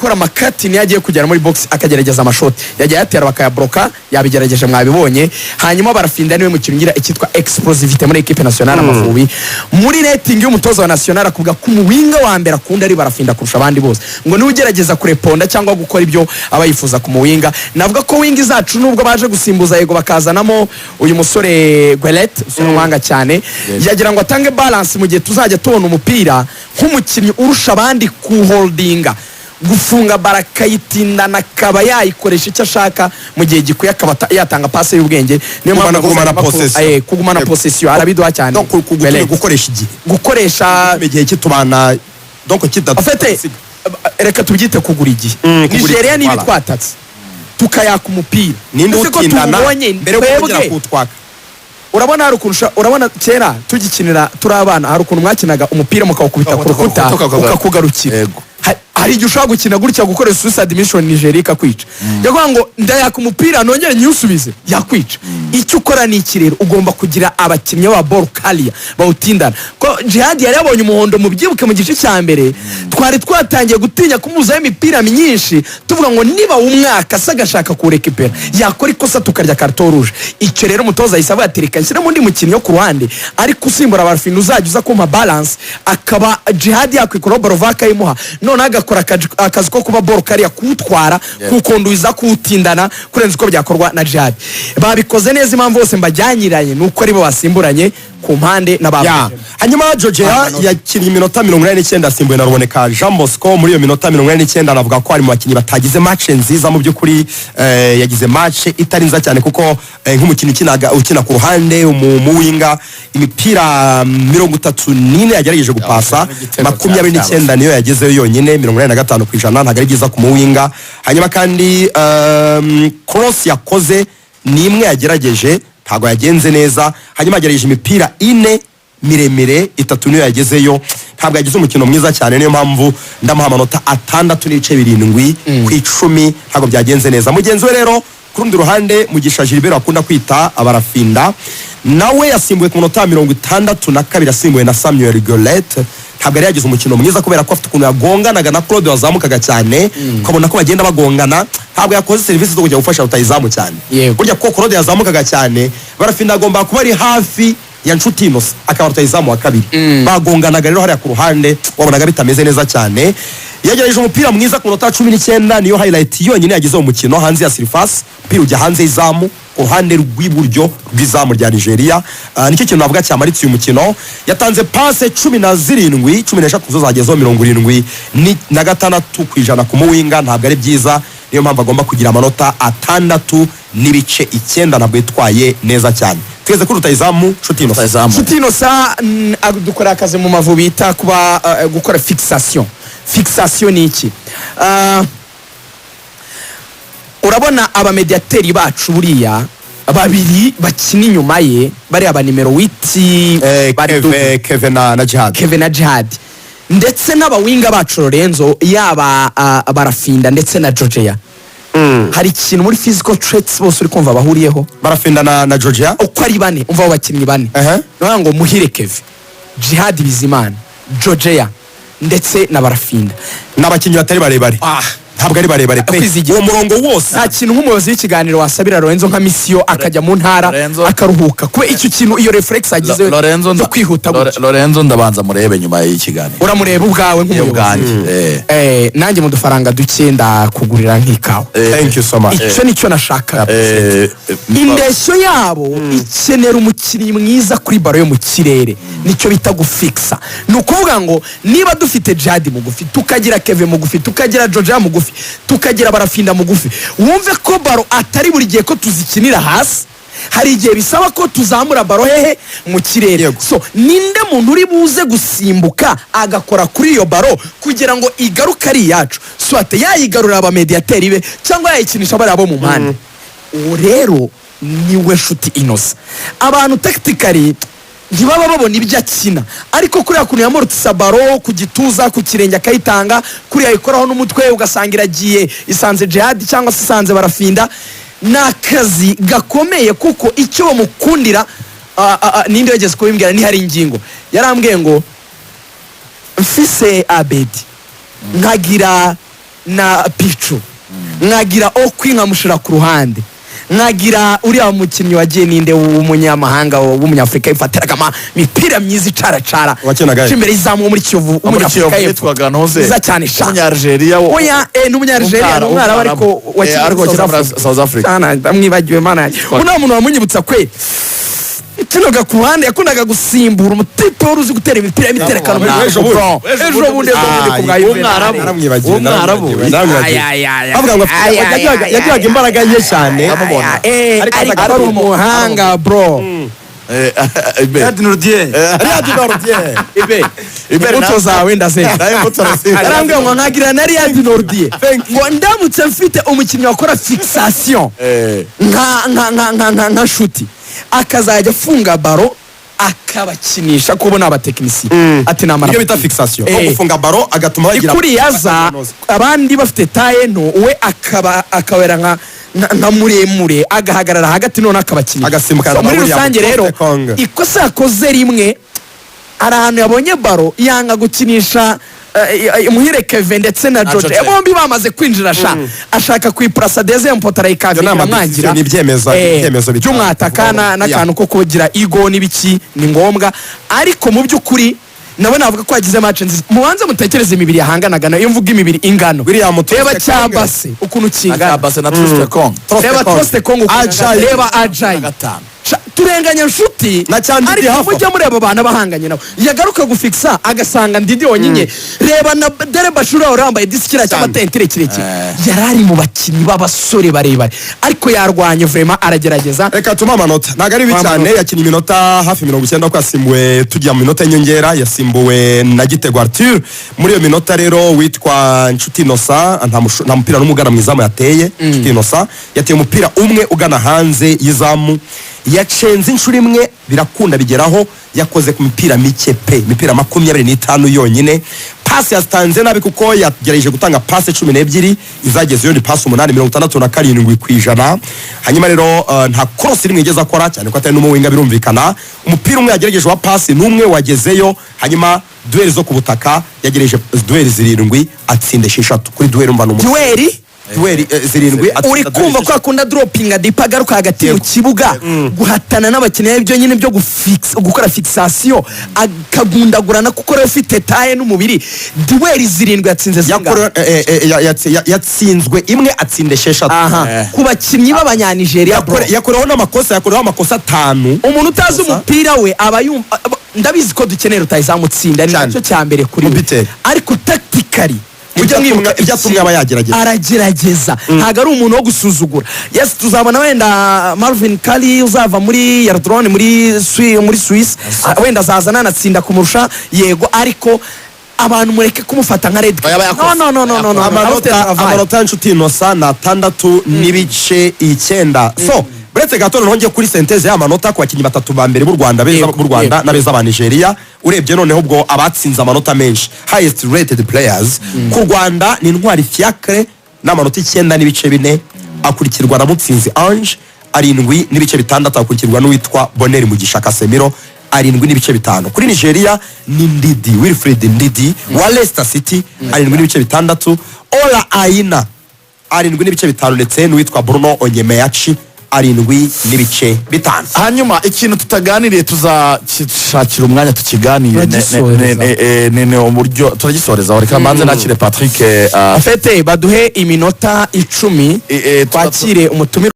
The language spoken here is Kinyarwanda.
gukora makati ni yagiye kugera muri box akagerageza amashoti yagiye yatera bakayabloka yabigerageje mwabibonye hanyuma barafinda niwe mukino ngira ikitwa explosivité muri equipe nationale Amavubi muri rating y'umutoza wa nationale akuvuga ko umuwinga wa mbere akunda ari barafinda kurusha abandi bose ngo ni ugerageza kureponda cyangwa gukora ibyo abayifuza ku muwinga navuga ko wingi zacu nubwo baje gusimbuza yego bakazanamo uyu musore Guelet usomanga cyane yagira ngo atange balance mu gihe tuzajya tubona umupira nk'umukinnyi urusha abandi ku holdinga gufunga barakayitindana akaba yayikoresha icyo ashaka mu gihe gikuye akaba yatanga passe y'ubwenge niyo mpamvu kugumana possession arabiduha cyane gukoresha igihe gukoresha igihe kitubana donc afite reka tubyite kugura igihe Nigeria ni bitwatatse tukayaka umupira ninde utindana mbere yo kujya kutwaka urabona hari ukuntu urabona kera tugikinira turi abana hari ukuntu mwakinaga umupira mukawukubita ku rukuta ukakugarukira hari igihe ushobora gukina gutya gukoresha suicide mission Nigeria ikakwica yavuga ngo ndayaka umupira nongere nyusubize yakwica icyo ukora ni iki rero ugomba kugira abakinnyi ba ball carrier bawutindana ko Jihad yari yabonye umuhondo mu byibuke mu gice cya mbere twari twatangiye gutinya kumuzaho imipira myinshi tuvuga ngo niba umwaka sagashaka kurekipera yakora ikosa tukarya carton rouge icyo rero umutoza yisaba yatereka nshyira mu ndi mukinnyi ku ruhande ariko usimbura abarafina uzajya uza kuma balance akaba Jihad yakwikora barovaka yimuha none agakora akazi ko kuba ball carrier kutwara kukonduiza kutindana kurenza uko byakorwa na Jihad babikoze neza impamvu bose mbajyanyiranye nuko ari bo basimburanye ku mpande n'abandi hanyuma Georgia yakiriye iminota 49 asimbuye na Ruboneka Jean Bosco muri iyo minota 49 anavuga ko ari mu bakinnyi batagize match nziza mu by'ukuri yagize match itari nziza cyane kuko nk'umukinnyi ukina ku ruhande mu winga imipira 34 yagerageje gupasa 29 niyo yagezeyo yonyine 85% ntabwo ari byiza ku muwinga hanyuma kandi cross yakoze ni imwe yagerageje ntago yagenze neza hanyuma agerageje imipira 4 miremire 3 niyo yagezeyo ntabwo yagize umukino mwiza cyane niyo mpamvu ndamuha amanota 6.7 ku 10 ntago byagenze neza mugenzi we rero ku rundi ruhande Mugisha Gilbert akunda kwita abarafinda nawe yasimbuye ku minota 62 asimbuye na Samuel Guelet ntabwo yari yagize umukino mwiza kubera ko afite ukuntu yagonganaga na Claude wazamukaga cyane ukabona ko bagenda bagongana ntabwo yakoze service zo kujya gufasha utayizamu cyane burya ko Claude yazamukaga cyane barafinda agomba kuba ari hafi ya Nshuti Innocent akaba utayizamu wa kabiri bagonganaga rero hariya ku ruhande wabonaga bitameze neza cyane yagerageje umupira mwiza ku minota 19 niyo highlight yonyine yagize umukino hanze ya surface mpira ujya hanze y'izamu ku ruhande rw'iburyo rw'izamu rya Nigeria nicyo kintu navuga cyamaritse uyu mukino yatanze passe 17 zo zagezeho 76% ku muwinga ntabwo ari byiza niyo mpamvu agomba kugira amanota 6.9 ntabwo yitwaye neza cyane tweze kuri utayizamu Nshuti Innocent dukora akazi mu Mavubi bita kuba gukora fixation ni iki urabona abamediateri bacu buriya babiri bakina inyuma ye bari aba numero 8 Kevin na Jihad ndetse n'abawinga bacu Lorenzo yaba barafinda ndetse na Georgia hari ikintu muri physical traits bose uri kumva bahuriyeho barafinda na Georgia uko ari bane umva abakinnyi bane no ngo Muhire Kevin Jihad Bizimana Georgia ndetse na barafinda n'abakinnyi batari barebare ntabwo ari barebare pe uwo murongo wose nta kintu nk'umuyobozi w'ikiganiro wasabira Lorenzo nka misiyo akajya mu ntara akaruhuka kuba icyo kintu iyo reflex agize yo kwihuta Lorenzo ndabanza murebe nyuma y'ikiganiro uramureba ubwawe nk'umuyobozi nanjye mu dufaranga duke ndakugurira nk'ikawa thank you so much icyo nicyo nashaka indeshyo yabo ikenera umukinnyi mwiza kuri baro yo mu kirere nicyo bita gufixa ni ukuvuga ngo niba dufite Jihad mugufi tukagira Kevin mugufi tukagira Georgia mugufi tukagira barafinda mugufi wumve ko baro atari buri gihe ko tuzikinira hasi hari igihe bisaba ko tuzamura baro hehe mu kirere so ninde muntu uri buze gusimbuka agakora kuri iyo baro kugira ngo igaruke ari yacu so ate yayigarura aba mediateri be cyangwa yayikinisha bari abo mu mpande uwo rero niwe Nshuti Innocent abantu tactically ntibaba babona ibyo akina ariko kuriya kuntu yamorotsa baro ku gituza ku kirenge akayitanga kuriya ikoraho n'umutwe ugasanga iragiye isanze Jihad cyangwa se isanze barafinda nakazi gakomeye kuko icyo bamukundira ninde wageze kubimbwira ni hari ingingo yarambwiye ngo mfise Abedi nkagira na picu nkagira okwi nkamushira ku ruhande nkagira uriya mukinnyi wagiye ninde w'umunyamahanga w'umunyafurika yifatiraga imipira myiza icaracara imbere y'izamu muri Kiyovu w'umunyafurika yitwaga Noze nziza cyane umunyargeria oya n'umunyargeria n'umwara ariko wakina South Africa ndamwibagiwe mana yanjye uno muntu wamunyibutsa kwe kinoga ku ruhande yakundaga gusimbura umutipe wari uzi gutera imipira y'imiterekano muri ejo bundi umwarabu avuga ngo yagiraga imbaraga nke cyane ariko ari umuhanga bro Riyad Nourdier imbuto zawe ndazenda arambwira ngo nkagira na Riyad Nourdier ngo ndamutse mfite umukinnyi wakora fixation nka shuti akazajya afunga baro akabakinisha kubo n'abatekinisiye ati namara iyo bita fixation no gufunga baro agatuma bagira ikuri yaza abandi bafite taye no we akabera nka muremure agahagarara hagati none akabakinisha agasimbuka muri rusange rero ikosa yakoze rimwe ahantu yabonye baro yanga gukinisha Muhire Kevin ndetse na George bombi bamaze kwinjira ashaka kwiprasa deuxième potara ikavira mwangira n'ibyemezo by'umwatakana n'akantu ko kugira ego n'ibiki ni ngombwa ariko mu by'ukuri nabo navuga ko yagize match nziza mubanze mutekereze imibiri yahanganaga nayo mvuga imibiri ingano reba cyabase ukuntu kingana cyabase na Troste Kong reba Troste Kong reba Ajay turenganya nshuti ariko mujya mureba abana bahanganye nabo yagaruka gufixa agasanga ndidi wonyine reba na Dere Bashura urambaye disikira cy'amatentire kirekire yarari mu bakinnyi b'abasore barebare ariko yarwanye vraiment aragerageza reka tuma amanota naga ari bicane yakinnye iminota hafi 90 ko yasimbuwe tujya mu minota y'inyongera yasimbuwe na Gitego Arthur muri iyo minota rero witwa Nshuti Innocent nta mupira n'umugana mu izamu yateye Nshuti Innocent yateye umupira umwe ugana hanze y'izamu yacenze inshuro imwe birakunda bigeraho yakoze ku mipira mike pe mipira 25 yonyine pasi yastanze nabi kuko yagerageje gutanga pasi 12 izageze yo ni pasi 867 kwijana hanyuma rero nta cross rimwe igeze akora cyane ko atari n'umuwinga birumvikana umupira umwe yagerageje wa pasi n'umwe wagezeyo hanyuma duel zo ku butaka yagerageje duel 7 atsinde 6 kuri duel umva duel zirindwi uri kumva ko akunda dropping adipa garuka hagati mu kibuga guhatana n'abakinnyi byo nyine byo gukora fixation akagundagurana kuko rero ufite taye n'umubiri duel zirindwi yatsinze yatsinzwe imwe atsinde 6 ku bakinnyi b'abanyanigeria yakoreho amakosa 5 umuntu utazi umupira we aba ndabizi ko dukenera utayizamutsinda ni cyo cyambere kuri ariko tactically ujya mwibuka ibyatumye aba yagerageza aragerageza ntago ari umuntu wo gusuzugura yes tuzabona wenda Marvin Kali uzava muri Yardrone muri Swiss wenda azazana anatsinda kumurusha yego ariko abantu mureke kumufata nka red no amanota Nshuti Innocent na 6 n'ibice 9 so Bretse Gatono nonge kuri senteze y'amanota ku bakinnyi batatu ba mbere b'u Rwanda n'abeza ba Nigeria urebye noneho ubwo abatsinze amanota menshi highest rated players ku Rwanda ni Ntwari Fiacre n'amanota 9 n'ibice 4 akurikirwa na Mutsinzi Ange 7 n'ibice 6 akurikirwa n'uwitwa Bonheur Mugisha Casemiro 7 n'ibice 5 kuri Nigeria ni Ndidi Wilfred Ndidi wa Leicester City 7 n'ibice 6 Ola Aina 7 n'ibice 5 ndetse n'uwitwa Bruno Onyemeyachi 7 n'ibice 5 hanyuma ikintu tutaganiriye tuzashakira umwanya tukiganire ne uburyo turagisoreza reka manze nakire Patrick afete baduhe iminota 10 twakire umutumire